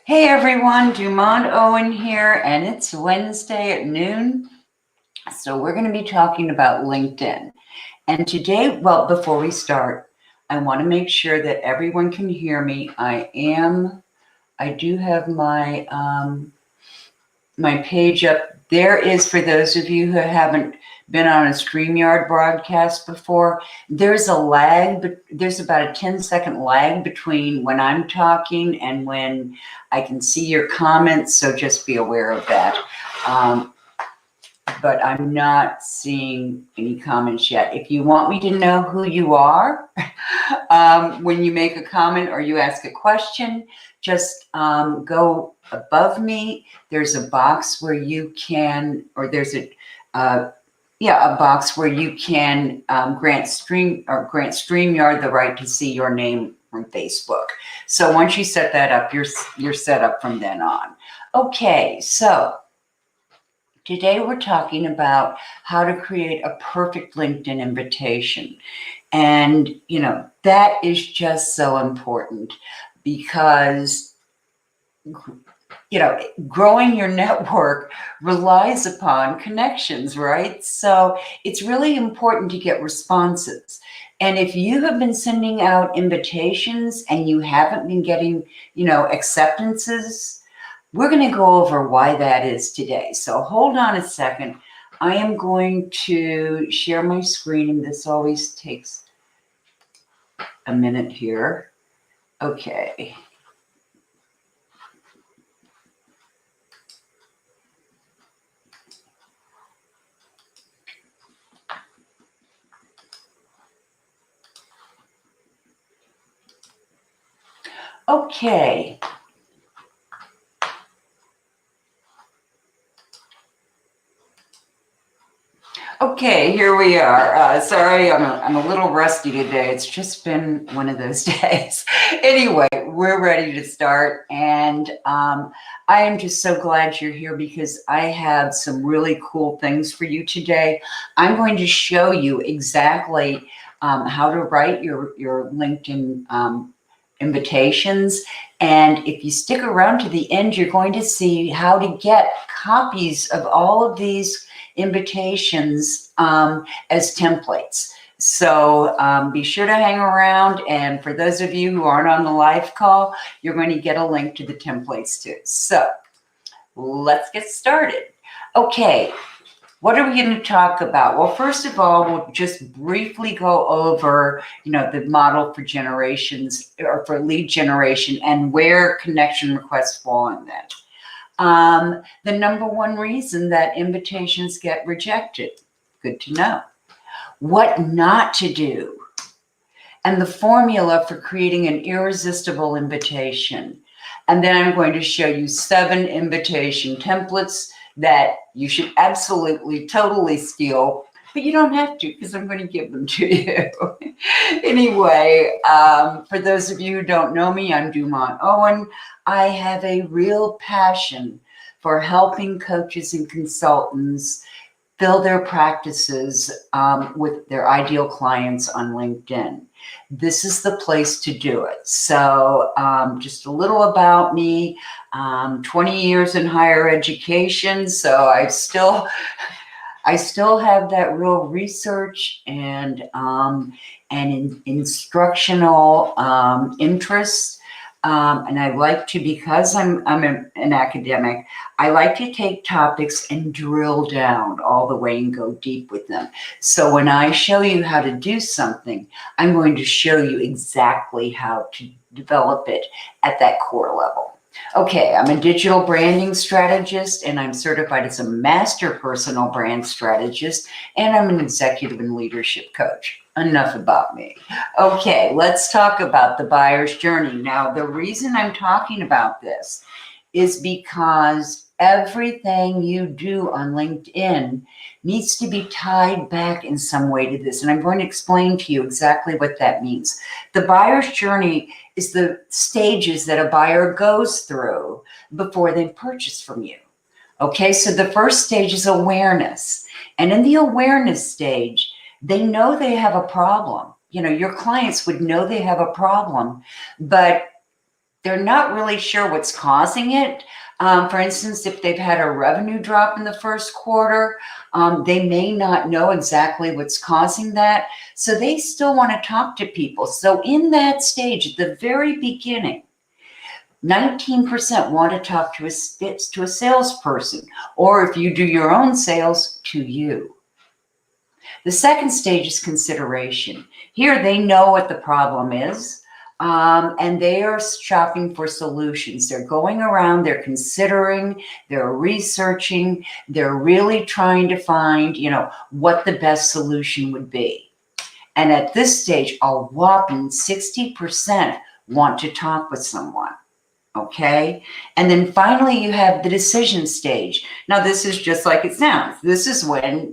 Hey everyone, Dumont Owen here, and it's Wednesday at noon. So we're going to be talking about LinkedIn. And today, well, before we start, I want to make sure that everyone can hear me. I do have my my page up. There is, for those of you who haven't been on a StreamYard broadcast before, there's a lag, but there's about a 10-second lag between when I'm talking and when I can see your comments, so just be aware of that. But I'm not seeing any comments yet. If you want me to know who you are, when you make a comment or you ask a question, just go above me. There's a box where you can, or there's a box where you can grant StreamYard the right to see your name from Facebook. So once you set that up, you're set up from then on. Okay, so today we're talking about how to create a perfect LinkedIn invitation. And, that is just so important because, growing your network relies upon connections, right? So it's really important to get responses. And if you have been sending out invitations and you haven't been getting, acceptances, we're going to go over why that is today. So hold on a second. I am going to share my screen, and this always takes a minute here. Okay. Okay. Okay, here we are. Sorry, I'm a little rusty today. It's just been one of those days. Anyway, we're ready to start, and I am just so glad you're here because I have some really cool things for you today. I'm going to show you exactly how to write your LinkedIn invitations. And if you stick around to the end, you're going to see how to get copies of all of these invitations as templates. So be sure to hang around. And for those of you who aren't on the live call, you're going to get a link to the templates too. So let's get started. Okay. What are we going to talk about? Well, first of all, we'll just briefly go over, the model for generations or for lead generation and where connection requests fall in that. The number one reason that invitations get rejected. Good to know. What not to do. And the formula for creating an irresistible invitation. And then I'm going to show you 7 invitation templates that you should absolutely, totally steal, but you don't have to because I'm going to give them to you. Anyway, for those of you who don't know me, I'm Dumont Owen. I have a real passion for helping coaches and consultants build their practices with their ideal clients on LinkedIn. This is the place to do it. So just a little about me, 20 years in higher education. So I still have that real research and instructional interest. And I like to, because I'm an academic, I like to take topics and drill down all the way and go deep with them. So when I show you how to do something, I'm going to show you exactly how to develop it at that core level. Okay, I'm a digital branding strategist, and I'm certified as a master personal brand strategist, and I'm an executive and leadership coach. Enough about me. Okay, let's talk about the buyer's journey. Now, the reason I'm talking about this is because everything you do on LinkedIn needs to be tied back in some way to this. And I'm going to explain to you exactly what that means. The buyer's journey is the stages that a buyer goes through before they purchase from you. Okay, so the first stage is awareness. And in the awareness stage, they know they have a problem. Your clients would know they have a problem, but they're not really sure what's causing it. For instance, if they've had a revenue drop in the first quarter, they may not know exactly what's causing that. So they still want to talk to people. So in that stage, at the very beginning, 19% want to talk to a salesperson, or if you do your own sales, to you. The second stage is consideration. Here they know what the problem is, and they are shopping for solutions. They're going around, they're considering, they're researching, they're really trying to find, what the best solution would be. And at this stage, a whopping 60% want to talk with someone. Okay. And then finally, you have the decision stage. Now, this is just like it sounds. This is when,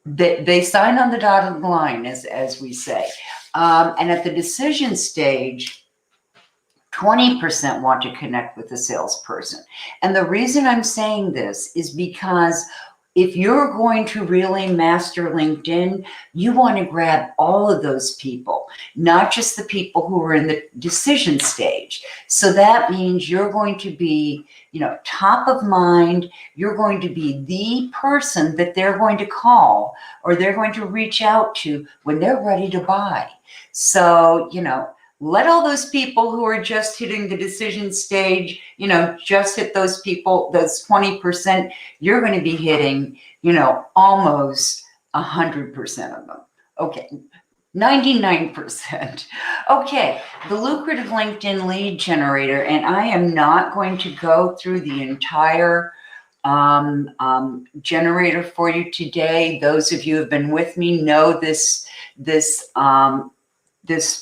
they sign on the dotted line, as we say. And at the decision stage, 20% want to connect with the salesperson. And the reason I'm saying this is because if you're going to really master LinkedIn, you want to grab all of those people, not just the people who are in the decision stage. So that means you're going to be, top of mind. You're going to be the person that they're going to call or they're going to reach out to when they're ready to buy. So, let all those people who are just hitting the decision stage, just hit those people, those 20%, you're going to be hitting, almost 100% of them. Okay. 99%. Okay, the lucrative LinkedIn lead generator, and I am not going to go through the entire generator for you today. Those of you who have been with me know this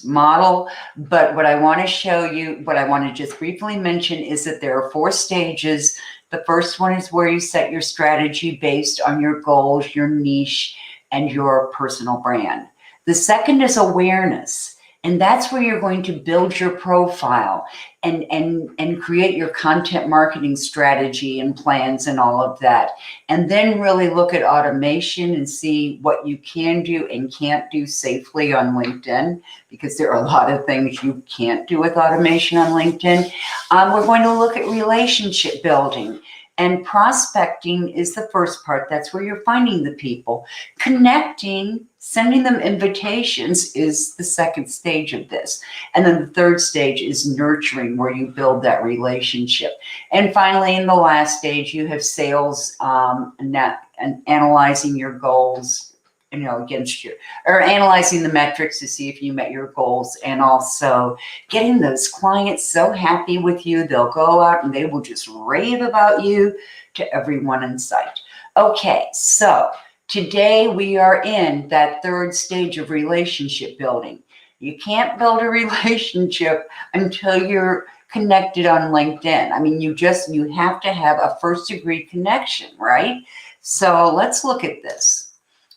model, but what I want to show you, what I want to just briefly mention is that there are 4 stages. The first one is where you set your strategy based on your goals, your niche, and your personal brand. The second is awareness, and that's where you're going to build your profile and create your content marketing strategy and plans and all of that. And then really look at automation and see what you can do and can't do safely on LinkedIn, because there are a lot of things you can't do with automation on LinkedIn. We're going to look at relationship building. And prospecting is the first part. That's where you're finding the people. Connecting, sending them invitations is the second stage of this. And then the third stage is nurturing, where you build that relationship. And finally, in the last stage, you have sales and analyzing your goals, against you, or analyzing the metrics to see if you met your goals, and also getting those clients so happy with you, they'll go out and they will just rave about you to everyone in sight. Okay, so today we are in that third stage of relationship building. You can't build a relationship until you're connected on LinkedIn. I mean, you have to have a first degree connection, right? So let's look at this.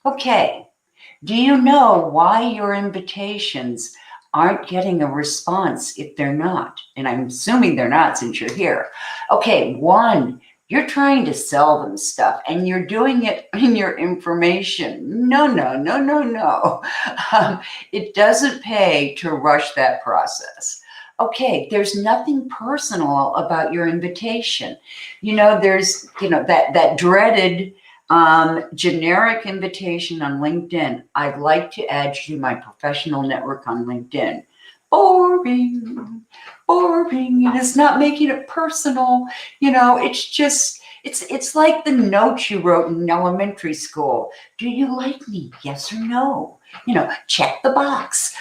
Okay, do you know why your invitations aren't getting a response if they're not? And I'm assuming they're not, since you're here. Okay, 1, you're trying to sell them stuff and you're doing it in your information. No. It doesn't pay to rush that process. Okay, there's nothing personal about your invitation. There's, that dreaded generic invitation on LinkedIn. I'd like to add you to my professional network on LinkedIn. Boring. It is not making it personal. It's just, it's like the notes you wrote in elementary school. Do you like me? Yes or no? Check the box.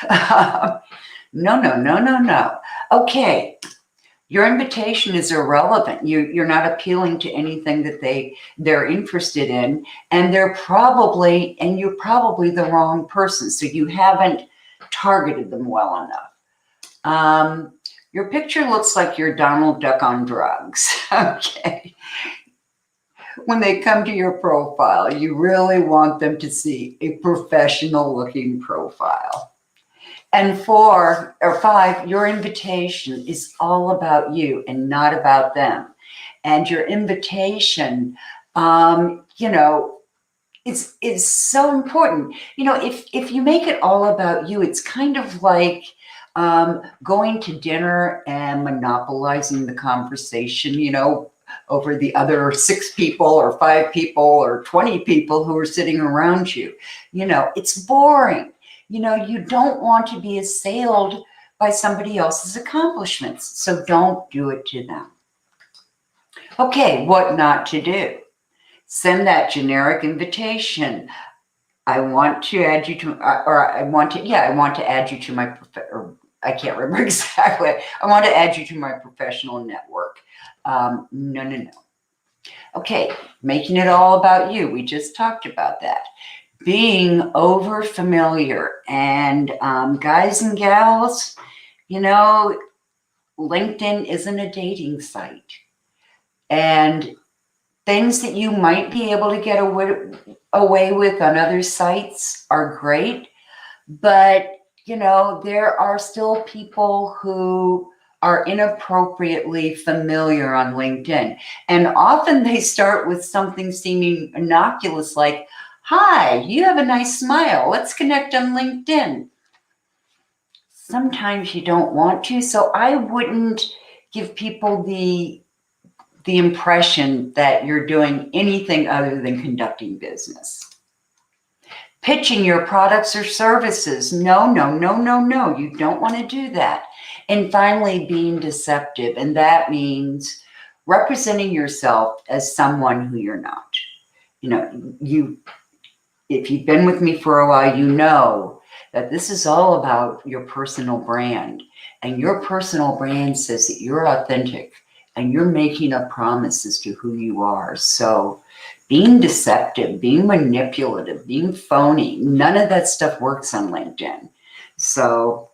No. Okay. Your invitation is irrelevant. You're not appealing to anything that they're interested in, and you're probably the wrong person. So you haven't targeted them well enough. Your picture looks like you're Donald Duck on drugs. Okay. When they come to your profile, you really want them to see a professional looking profile. And 4 or 5, your invitation is all about you and not about them. And your invitation, it's so important. If you make it all about you, it's kind of like Going to dinner and monopolizing the conversation, over the other 6 people or 5 people or 20 people who are sitting around you. It's boring. You don't want to be assailed by somebody else's accomplishments, so don't do it to them. Okay, what not to do? Send that generic invitation. I want to add you to, or I want to add you to my, I can't remember exactly. I want to add you to my professional network. No. Okay, making it all about you. We just talked about that. Being over familiar. And guys and gals, LinkedIn isn't a dating site. And things that you might be able to get away with on other sites are great. But, there are still people who are inappropriately familiar on LinkedIn. And often they start with something seeming innocuous like, hi, you have a nice smile. Let's connect on LinkedIn. Sometimes you don't want to, so I wouldn't give people the impression that you're doing anything other than conducting business. Pitching your products or services. No. You don't want to do that. And finally, being deceptive. And that means representing yourself as someone who you're not. If you've been with me for a while, you know that this is all about your personal brand. And your personal brand says that you're authentic and you're making a promise as to who you are. So being deceptive, being manipulative, being phony, none of that stuff works on LinkedIn. So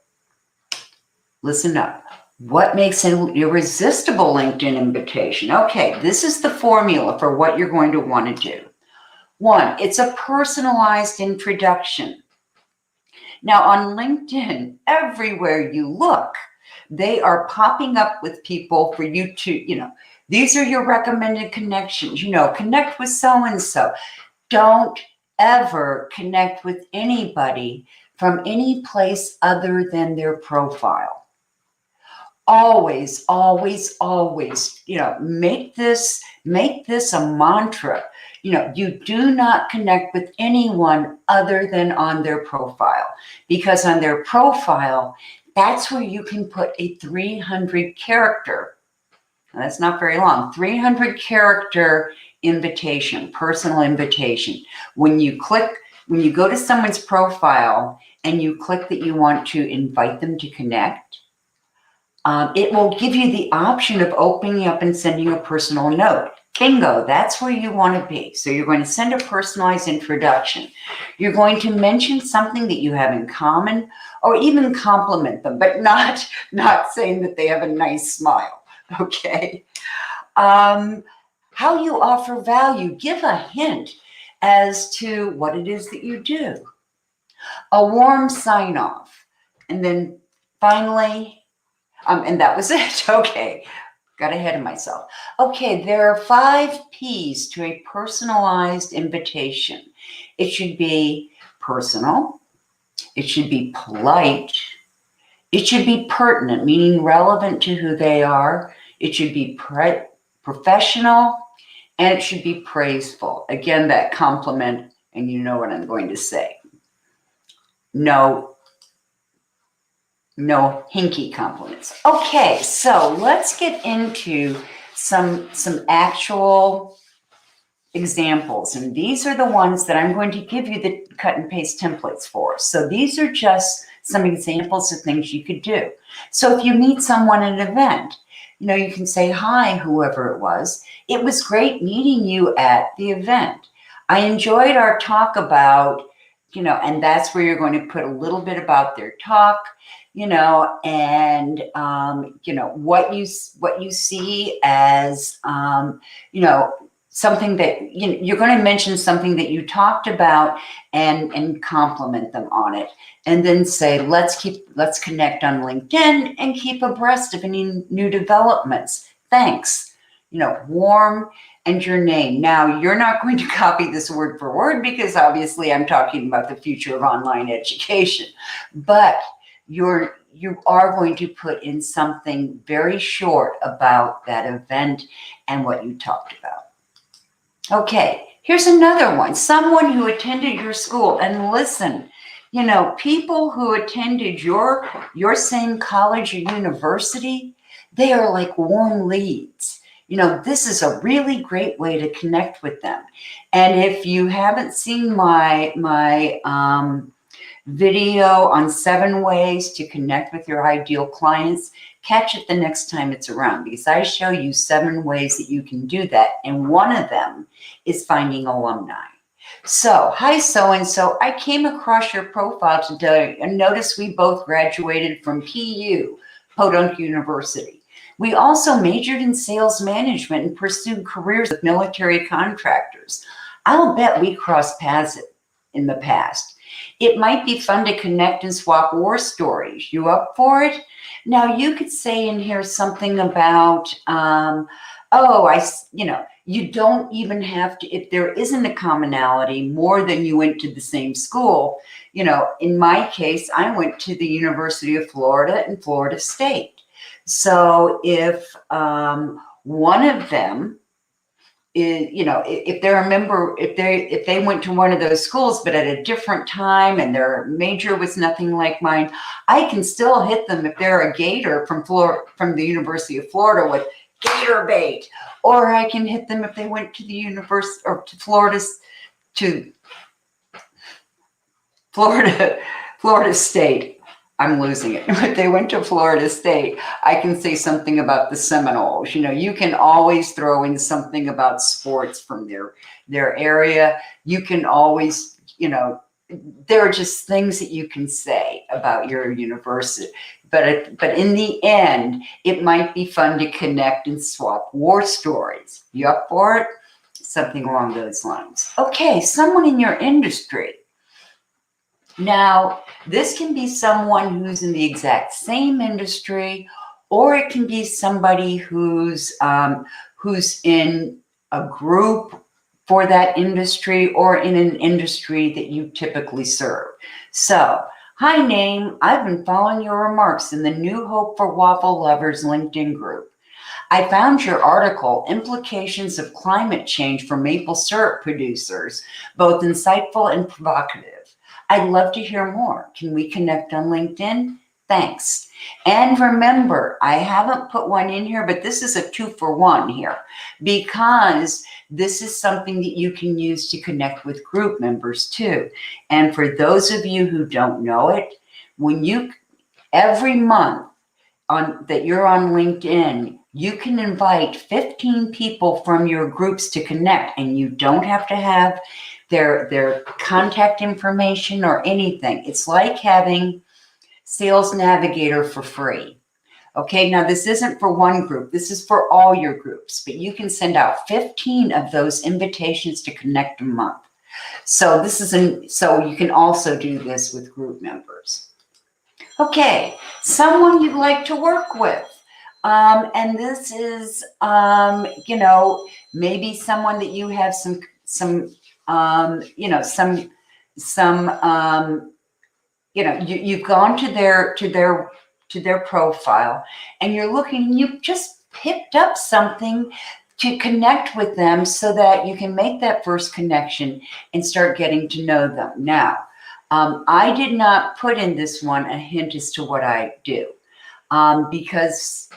listen up. What makes an irresistible LinkedIn invitation? Okay, this is the formula for what you're going to want to do. 1, it's a personalized introduction. Now on LinkedIn, everywhere you look, they are popping up with people for you to, these are your recommended connections, connect with so-and-so. Don't ever connect with anybody from any place other than their profile. Always, make this a mantra. You do not connect with anyone other than on their profile, because on their profile, that's where you can put a 300 character. That's not very long. 300 character invitation, personal invitation. When you go to someone's profile and you click that you want to invite them to connect, it will give you the option of opening up and sending a personal note. Bingo, that's where you want to be. So you're going to send a personalized introduction. You're going to mention something that you have in common, or even compliment them, but not saying that they have a nice smile, okay? How you offer value. Give a hint as to what it is that you do. A warm sign-off. And then finally, and that was it, okay. Got ahead of myself. Okay, there are 5 P's to a personalized invitation. It should be personal. It should be polite. It should be pertinent, meaning relevant to who they are. It should be professional, and it should be praiseful. Again, that compliment, and you know what I'm going to say. No hinky compliments. Okay, so let's get into some actual examples. And these are the ones that I'm going to give you the cut and paste templates for. So these are just some examples of things you could do. So if you meet someone at an event, you can say, hi, whoever it was. It was great meeting you at the event. I enjoyed our talk about, and that's where you're going to put a little bit about their talk, and, what you see as, something that, you're going to mention something that you talked about and compliment them on it. And then say, let's connect on LinkedIn and keep abreast of any new developments. Thanks. Warm, and your name. Now, you're not going to copy this word for word because obviously I'm talking about the future of online education, but your you are going to put in something very short about that event and what you talked about. Okay, here's another one. Someone who attended your school. And listen, you know, people who attended your same college or university, they are like warm leads. You know, this is a really great way to connect with them. And if you haven't seen my video on 7 ways to connect with your ideal clients, catch it the next time it's around, because I show you 7 ways that you can do that. And one of them is finding alumni. So, hi, so-and-so. I came across your profile today and noticed we both graduated from PU, Podunk University. We also majored in sales management and pursued careers with military contractors. I'll bet we crossed paths in the past. It might be fun to connect and swap war stories. You up for it? Now, you could say in here something about, you don't even have to, if there isn't a commonality more than you went to the same school. You know, in my case, I went to the University of Florida and Florida State. So if one of them is, you know, if they're a member, if they went to one of those schools, but at a different time and their major was nothing like mine, I can still hit them if they're a Gator from the University of Florida with Gator bait, or I can hit them if they went to the university or to Florida State. I'm losing it. If they went to Florida State, I can say something about the Seminoles. You know, you can always throw in something about sports from their area. You can always, you know, there are just things that you can say about your university. But in the end, it might be fun to connect and swap war stories. You up for it? Something along those lines. Okay, someone in your industry. Now, this can be someone who's in the exact same industry, or it can be somebody who's in a group for that industry or in an industry that you typically serve. So, hi, name. I've been following your remarks in the New Hope for Waffle Lovers LinkedIn group. I found your article, Implications of Climate Change for Maple Syrup Producers, both insightful and provocative. I'd love to hear more. Can we connect on LinkedIn? Thanks. And remember, I haven't put one in here, but this is a 2-for-1 here, because this is something that you can use to connect with group members too. And for those of you who don't know it, every month that you're on LinkedIn, you can invite 15 people from your groups to connect, and you don't have to have their contact information or anything. It's like having Sales Navigator for free. Okay, now this isn't for one group. This is for all your groups, but you can send out 15 of those invitations to connect a month. So so you can also do this with group members. Okay, someone you'd like to work with. And this is, maybe someone that you have you've gone to their profile and you're looking, and you've just picked up something to connect with them so that you can make that first connection and start getting to know them. Now, I did not put in this one a hint as to what I do, because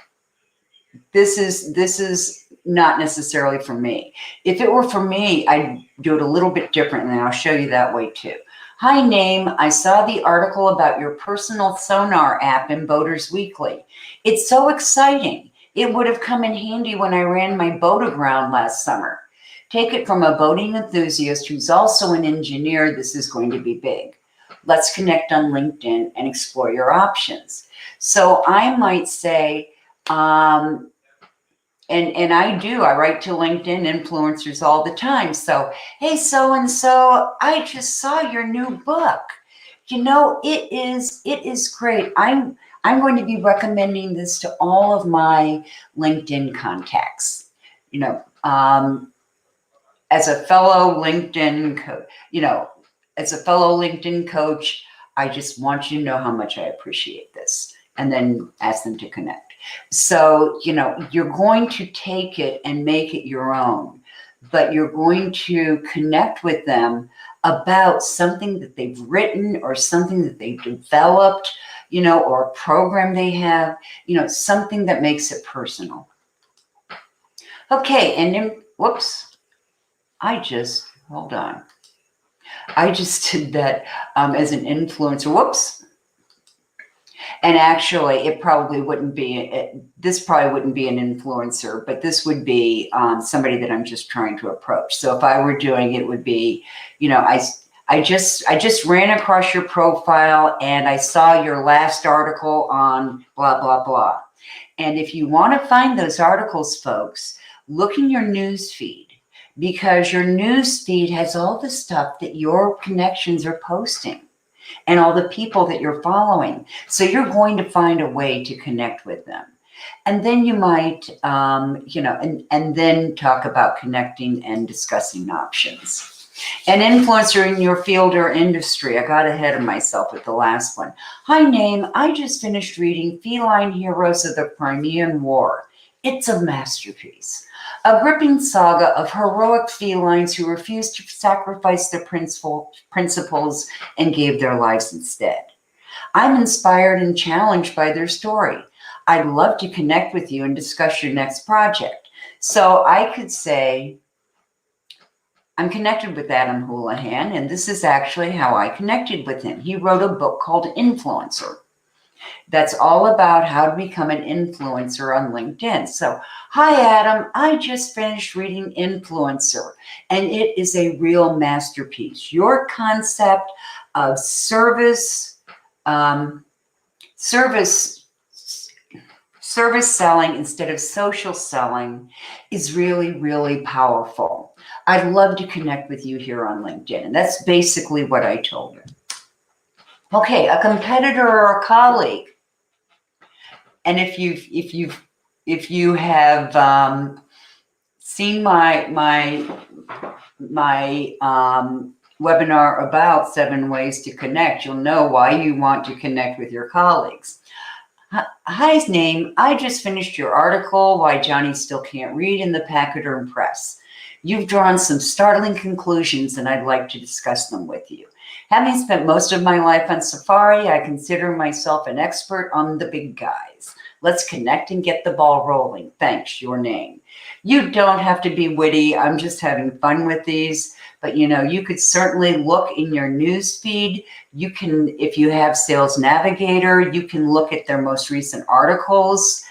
this is not necessarily for me. If it were for me, I'd do it a little bit differently, and I'll show you that way too. Hi, name. I saw the article about your personal sonar app in Boaters Weekly. It's so exciting. It would have come in handy when I ran my boat aground last summer. Take it from a boating enthusiast who's also an engineer. This is going to be big. Let's connect on LinkedIn and explore your options. So I might say, and I write to LinkedIn influencers all the time. So, hey, so-and-so, I just saw your new book. You know, it is great. I'm going to be recommending this to all of my LinkedIn contacts. You know, as a fellow LinkedIn coach, I just want you to know how much I appreciate this. and then ask them to connect. So, you know, you're going to take it and make it your own, but you're going to connect with them about something that they've written or something that they've developed, you know, or a program they have, you know, something that makes it personal. Okay, and then, whoops, hold on. I just did that as an influencer, whoops. And actually, it probably wouldn't be, this probably wouldn't be an influencer, but this would be somebody that I'm just trying to approach. So if I were doing it, would be, you know, I just ran across your profile and I saw your last article on blah, blah, blah. And if you want to find those articles, folks, look in your news feed, because your news feed has all the stuff that your connections are posting and all the people that you're following. So you're going to find a way to connect with them. And then you might, you know, and then talk about connecting and discussing options. An influencer in your field or industry. I got ahead of myself with the last one. Hi, Name. I just finished reading Feline Heroes of the Crimean War. It's a masterpiece. A gripping saga of heroic felines who refused to sacrifice their principles and gave their lives instead. I'm inspired and challenged by their story. I'd love to connect with you and discuss your next project. So I could say, I'm connected with Adam Houlihan, and this is actually how I connected with him. He wrote a book called Influencer. That's all about how to become an influencer on LinkedIn. So, hi, Adam. I just finished reading Influencer, and it is a real masterpiece. Your concept of service selling instead of social selling is really, really powerful. I'd love to connect with you here on LinkedIn. And that's basically what I told her. Okay, a competitor or a colleague. And if you have seen my webinar about 7 ways to connect, you'll know why you want to connect with your colleagues. Hi, Name. I just finished your article, Why Johnny Still Can't Read in the Pachyderm Press. You've drawn some startling conclusions, and I'd like to discuss them with you. Having spent most of my life on safari, I consider myself an expert on the big guys. Let's connect and get the ball rolling. Thanks, your name. You don't have to be witty. I'm just having fun with these. But, you know, you could certainly look in your news feed. You can, if you have Sales Navigator, you can look at their most recent articles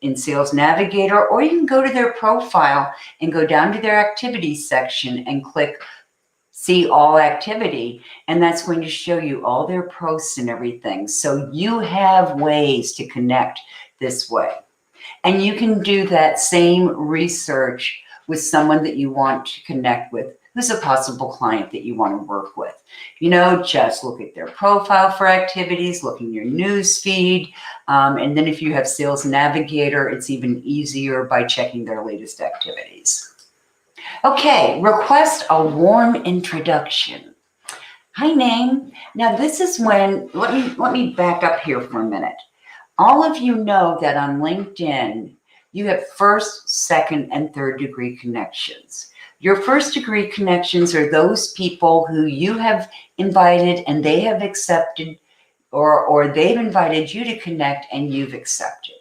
in Sales Navigator, or you can go to their profile and go down to their activities section and click See All Activity, and that's going to show you all their posts and everything. So you have ways to connect this way. And you can do that same research with someone that you want to connect with, who's a possible client that you want to work with. You know, just look at their profile for activities, look in your news feed, and then if you have Sales Navigator, it's even easier by checking their latest activities. Okay, request a warm introduction. Hi, Name. Now this is when, let me back up here for a minute. All of you know that on LinkedIn, you have first, second, and third degree connections. Your first degree connections are those people who you have invited and they have accepted, or they've invited you to connect and you've accepted.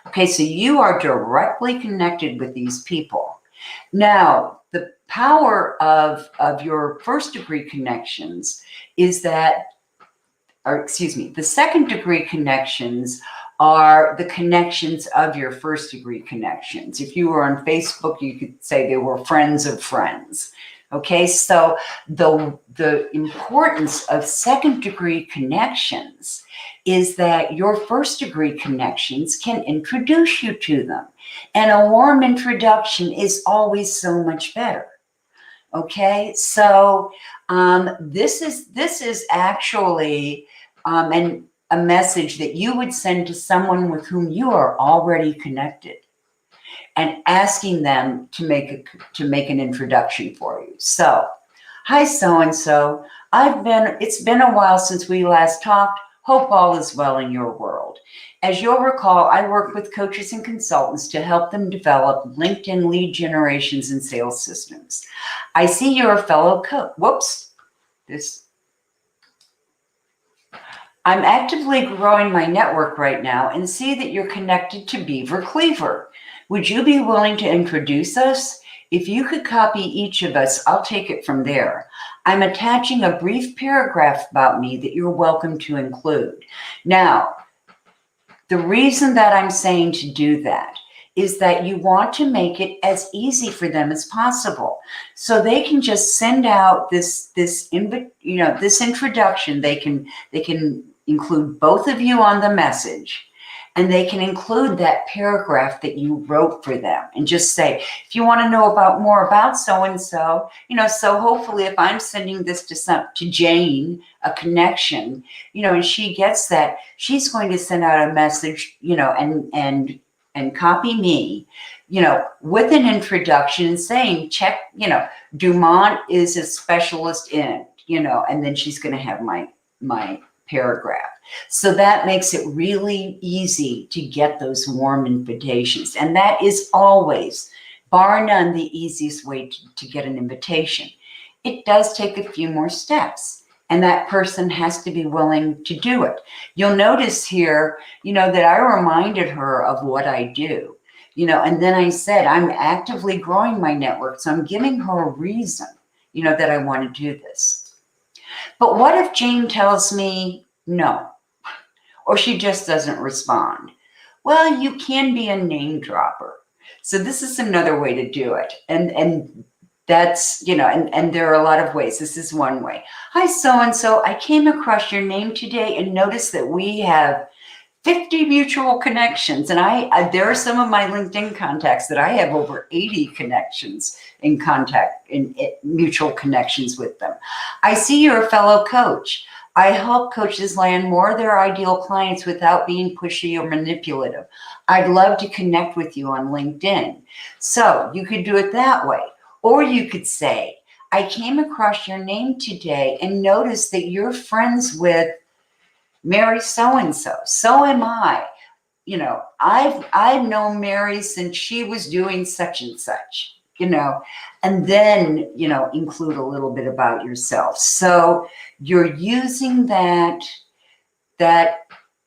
Okay, so you are directly connected with these people. Now, the power of your first degree connections is that, or excuse me, the second degree connections are the connections of your first degree connections. If you were on Facebook, you could say they were friends of friends. Okay, so the importance of second degree connections is that your first degree connections can introduce you to them. And a warm introduction is always so much better. Okay, so this is actually a message that you would send to someone with whom you are already connected, and asking them to make an introduction for you. So, hi, so-and-so. It's been a while since we last talked. Hope all is well in your world. As you'll recall, I work with coaches and consultants to help them develop LinkedIn lead generations and sales systems. I see you're a fellow coach. I'm actively growing my network right now and see that you're connected to Beaver Cleaver. Would you be willing to introduce us? If you could copy each of us, I'll take it from there. I'm attaching a brief paragraph about me that you're welcome to include. Now, the reason that I'm saying to do that is that you want to make it as easy for them as possible. So they can just send out this introduction. They can include both of you on the message, and they can include that paragraph that you wrote for them and just say, if you want to know more about so-and-so, so hopefully if I'm sending this to Jane, a connection, and she gets that, she's going to send out a message, and copy me, with an introduction saying, check, Dumont is a specialist in, and then she's going to have my paragraph. So that makes it really easy to get those warm invitations. And that is always, bar none, the easiest way to get an invitation. It does take a few more steps, and that person has to be willing to do it. You'll notice here, that I reminded her of what I do, and then I said, I'm actively growing my network. So I'm giving her a reason, that I want to do this. But what if Jane tells me no, or she just doesn't respond? Well, you can be a name dropper. So this is another way to do it. And that's, and there are a lot of ways. This is one way. Hi, so-and-so. I came across your name today and noticed that we have 50 mutual connections. And there are some of my LinkedIn contacts that I have over 80 connections in mutual connections with them. I see you're a fellow coach. I help coaches land more of their ideal clients without being pushy or manipulative. I'd love to connect with you on LinkedIn. So you could do it that way. Or you could say, I came across your name today and noticed that you're friends with Mary so-and-so. So am I. I've known Mary since she was doing such and such, and then, include a little bit about yourself. So you're using that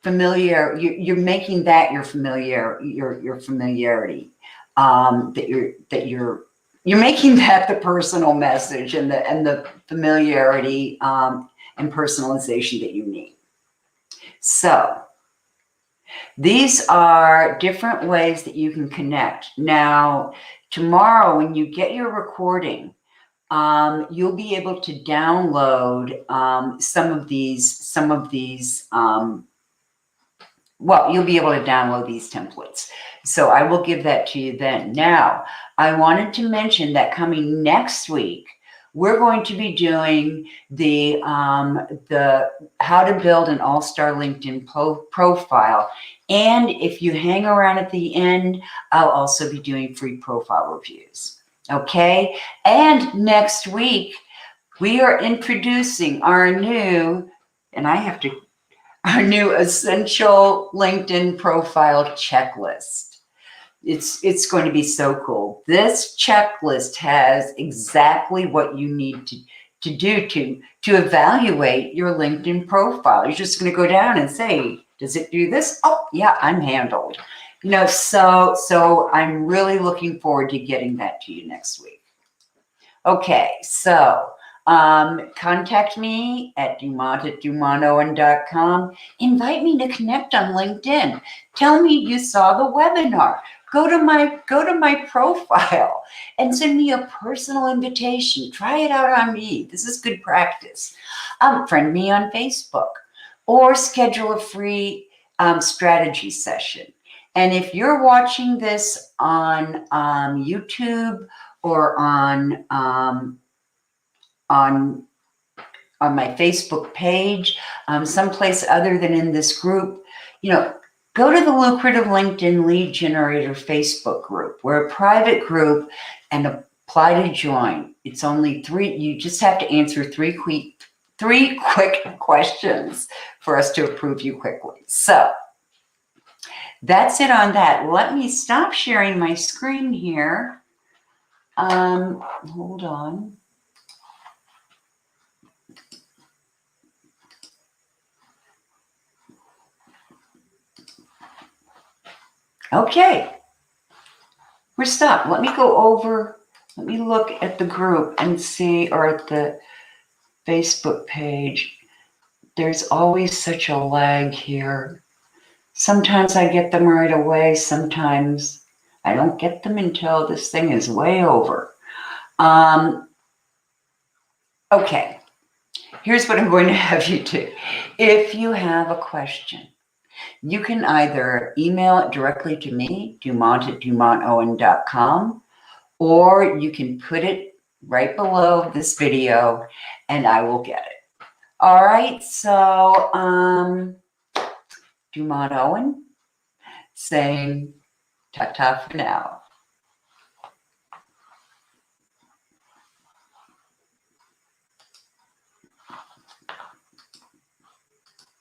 familiar, you're making that your familiarity, you're making that the personal message and the familiarity and personalization that you need. So these are different ways that you can connect. Now, tomorrow when you get your recording, you'll be able to download some of these, you'll be able to download these templates. So I will give that to you then. Now, I wanted to mention that coming next week, we're going to be doing the how to build an all-star LinkedIn profile. And if you hang around at the end, I'll also be doing free profile reviews. Okay. And next week, we are introducing our new essential LinkedIn profile checklist. It's going to be so cool. This checklist has exactly what you need to do to evaluate your LinkedIn profile. You're just going to go down and say, does it do this? Oh, yeah, I'm handled. So I'm really looking forward to getting that to you next week. Okay, so contact me at dumont@dumontowen.com. Invite me to connect on LinkedIn. Tell me you saw the webinar. Go to my profile and send me a personal invitation. Try it out on me. This is good practice. Friend me on Facebook or schedule a free strategy session. And if you're watching this on YouTube or on my Facebook page, someplace other than in this group, go to the Lucrative LinkedIn Lead Generator Facebook group. We're a private group and apply to join. It's only you just have to answer three 3 quick questions for us to approve you quickly. So that's it on that. Let me stop sharing my screen here. Hold on. Okay, we're stopped. Let me go over, let me look at the group and see, or at the Facebook page. There's always such a lag here. Sometimes I get them right away. Sometimes I don't get them until this thing is way over. Okay, here's what I'm going to have you do. If you have a question, you can either email it directly to me, dumont@dumontowen.com, or you can put it right below this video and I will get it. All right, so Dumont Owen saying ta-ta for now.